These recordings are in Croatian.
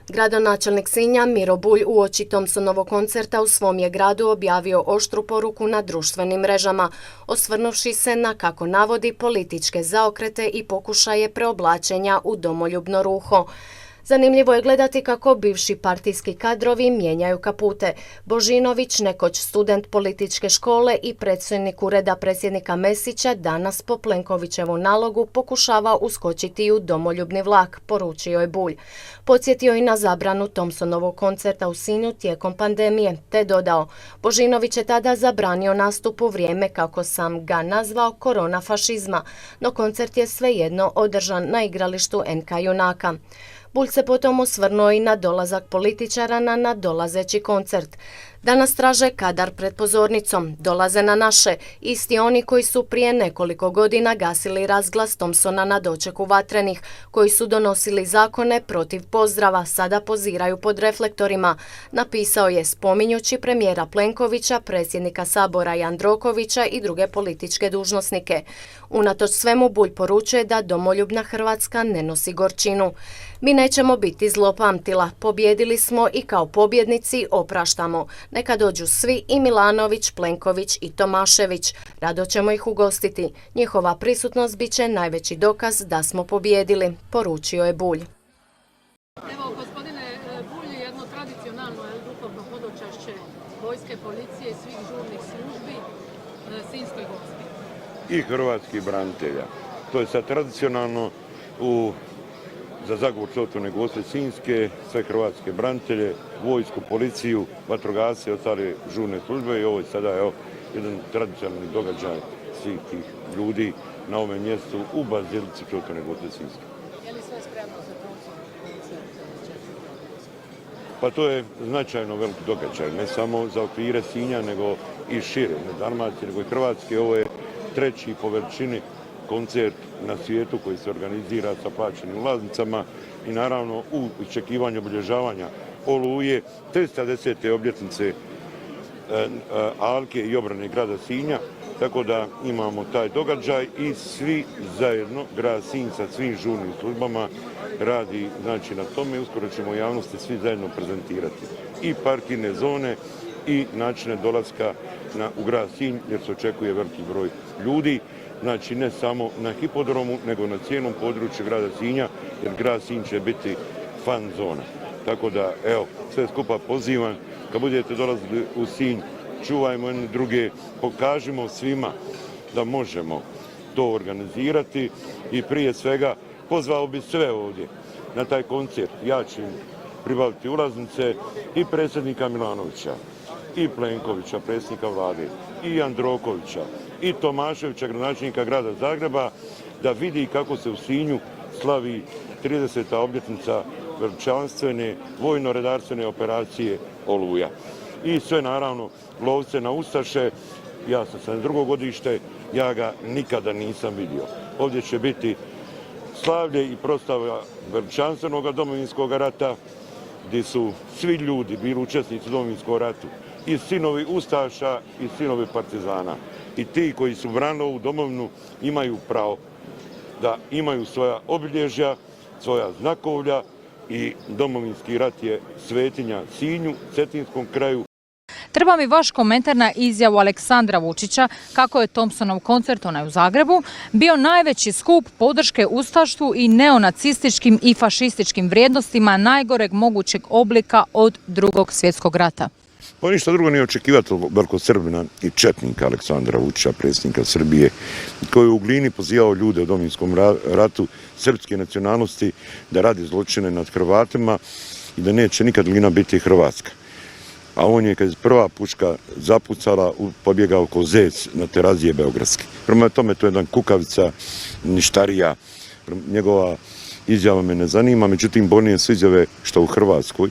Gradonačelnik Sinja Miro Bulj uoči Thompsonovog koncerta u svom je gradu objavio oštru poruku na društvenim mrežama, osvrnuvši se na, kako navodi, političke zaokrete i pokušaje preoblačenja u domoljubno ruho. Zanimljivo je gledati kako bivši partijski kadrovi mijenjaju kapute. Božinović, nekoć student političke škole i predsjednik ureda predsjednika Mesića, danas po Plenkovićevu nalogu pokušava uskočiti u domoljubni vlak, poručio je Bulj. Podsjetio i na zabranu Thompsonovog koncerta u Sinju tijekom pandemije, te dodao: Božinović je tada zabranio nastup u vrijeme, kako sam ga nazvao, korona fašizma, no koncert je svejedno održan na igralištu NK Junaka. Bulj se potom osvrnuo i na dolazak političara na nadolazeći koncert. Danas traže kadar pred pozornicom, dolaze na naše, isti oni koji su prije nekoliko godina gasili razglas Thompsona na dočeku Vatrenih, koji su donosili zakone protiv pozdrava, sada poziraju pod reflektorima, napisao je spominjući premijera Plenkovića, predsjednika Sabora Jandrokovića i druge političke dužnosnike. Unatoč svemu Bulj poručuje da domoljubna Hrvatska ne nosi gorčinu. Mi nećemo biti zlopamtila, pobjedili smo i kao pobjednici opraštamo. Neka dođu svi, i Milanović, Plenković i Tomašević. Rado ćemo ih ugostiti. Njihova prisutnost bit će najveći dokaz da smo pobjedili, poručio je Bulj. Evo, gospodine Bulj, jedno tradicionalno duhovno hodočašće vojske, policije i svih žurnih službi Sinjskoj Gospi. I hrvatskih branitelja. To je sad tradicionalno za Zagovor Čudotvorne Gospe Sinjske, sve hrvatske branitelje, vojsku, policiju, vatrogasce i ostale žurne službe, i ovo je sada jedan tradicionalni događaj svih tih ljudi na ovom mjestu u Bazilici Čudotvorne Gospe Sinjske. Je li sve spremno za koncert? Pa to je značajno veliki događaj, ne samo za okvire Sinja, nego i šire, ne Dalmacije, nego i Hrvatske. Ovo je treći po veličini koncert na svijetu koji se organizira sa plaćenim ulaznicama i naravno u iščekivanju obilježavanja Oluje, 310. obljetnice Alke i obrane grada Sinja, tako da imamo taj događaj i svi zajedno, grad Sinj sa svim žurnim službama radi na tome. Uskoro ćemo javnosti svi zajedno prezentirati i parkirne zone i načine dolaska u grad Sinj, jer se očekuje veliki broj ljudi. Znači ne samo na hipodromu, nego na cijelom području grada Sinja, jer grad Sinj će biti fan zona. Tako da, sve skupa pozivam, kad budete dolazili u Sinj, čuvajmo jedne druge, pokažimo svima da možemo to organizirati i prije svega pozvao bi sve ovdje na taj koncert. Ja ću im pribaviti ulaznice i predsjednika Milanovića, i Plenkovića, predsjednika vlade, i Jandrokovića, i Tomaševića, gradonačelnika grada Zagreba, da vidi kako se u Sinju slavi 30. obljetnica veličanstvene vojno-redarstvene operacije Oluja. I sve naravno lovce na ustaše. Ja sam 72. godište, ja ga nikada nisam vidio. Ovdje će biti slavlje i proslava veličanstvenog Domovinskog rata, gdje su svi ljudi bili učesnici u Domovinskom ratu, i sinovi ustaša i sinovi partizana. I ti koji su branili ovu domovinu imaju pravo da imaju svoja obilježja, svoja znakovlja, i Domovinski rat je svetinja Sinju, Cetinskom kraju. Treba mi vaš komentar na izjavu Aleksandra Vučića kako je Thompsonov koncert, onaj u Zagrebu, bio najveći skup podrške ustaštvu i neonacističkim i fašističkim vrijednostima najgoreg mogućeg oblika od Drugog svjetskog rata. Pa ništa drugo nije očekivati od velikosrbina i četnika Aleksandra Vučića, predsjednika Srbije, koji je u Glini pozivao ljude u Domovinskom ratu srpske nacionalnosti da radi zločine nad Hrvatima i da neće nikad Glina biti Hrvatska. A on je, kad je prva puška zapucala, pobjegao ko zec na Terazije beogradske. Prema tome, to je jedan kukavica, ništarija. Njegova izjava me ne zanima, međutim, bolnije su izjave što u Hrvatskoj,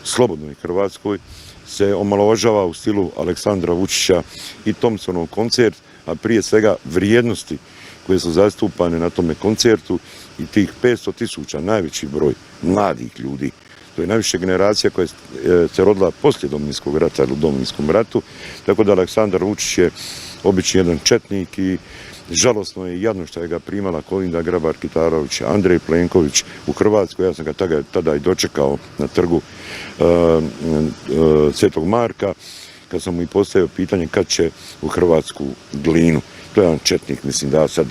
slobodnoj Hrvatskoj, se omalovažava u stilu Aleksandra Vučića i Thompsonov koncert, a prije svega vrijednosti koje su zastupane na tome koncertu i tih 500.000, najveći broj mladih ljudi. To je najviše generacija koja se rodila poslije Domovinskog rata ili u Domovinskom ratu, tako da Aleksandar Vučić je obični jedan četnik i Žalosno je i jadno što je ga primala Kolinda Grabar-Kitarović, Andrej Plenković u Hrvatskoj. Ja sam ga tada i dočekao na trgu Svetog Marka, kad sam mu i postavio pitanje kad će u Hrvatsku Glinu. To je jedan četnik, mislim da sad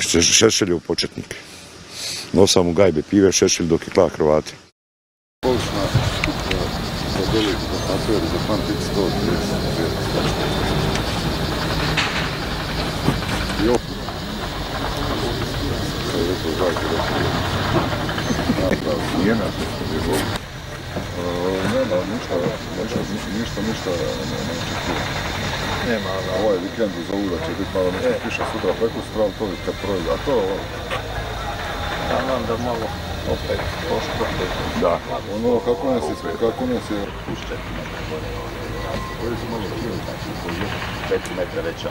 Šešeljev početnik. Nosao mu gajbe pive Šešelj dok je klao Hrvate. Površna za doli za papir za pantik 135. Jo. Nije nas nema ništa nema, ovaj vikend zovu da će biti malo nešto kiša sutra preko sutra, ali to kad prođe, a to ja nam da malo opet poštrati. Da, ono kako nas je pušćati koji su malo prije 4 metra veća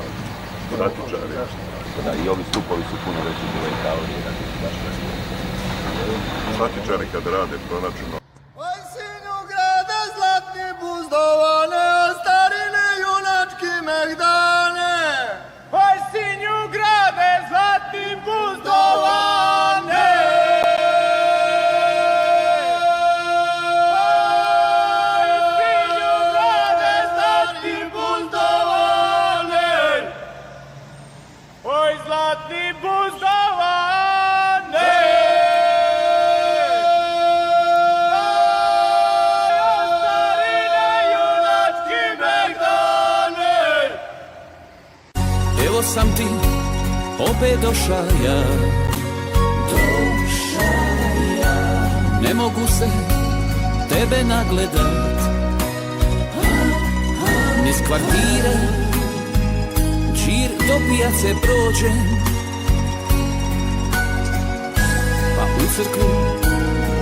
ratučari. Da, i ovi stupovi su puno veći bile kao ratučari kad rade proračuno. Oj sinju grade zlatni buzdovane, starine junački megdane. Oj sinju grade zlatni buzdovane. Oj zlatni buzdovane. Evo sam ti opet došao ja, ne mogu se tebe nagledat, niz kvartire, čir do pijace prođem, pa u crkvu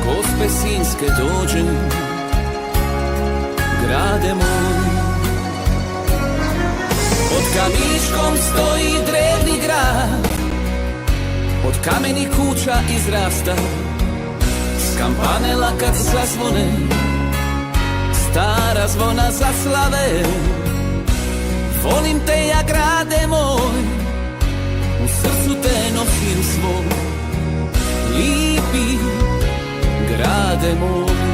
Gospe Sinjske dođem, grade moj. Pod Kamiškom stoji drevni grad, od kamenih kuća izrasta, s kampanela kad zazvone, stara zvona za slave. Volim te ja grade moj, u srcu te nosim svoj, lipi grade moj.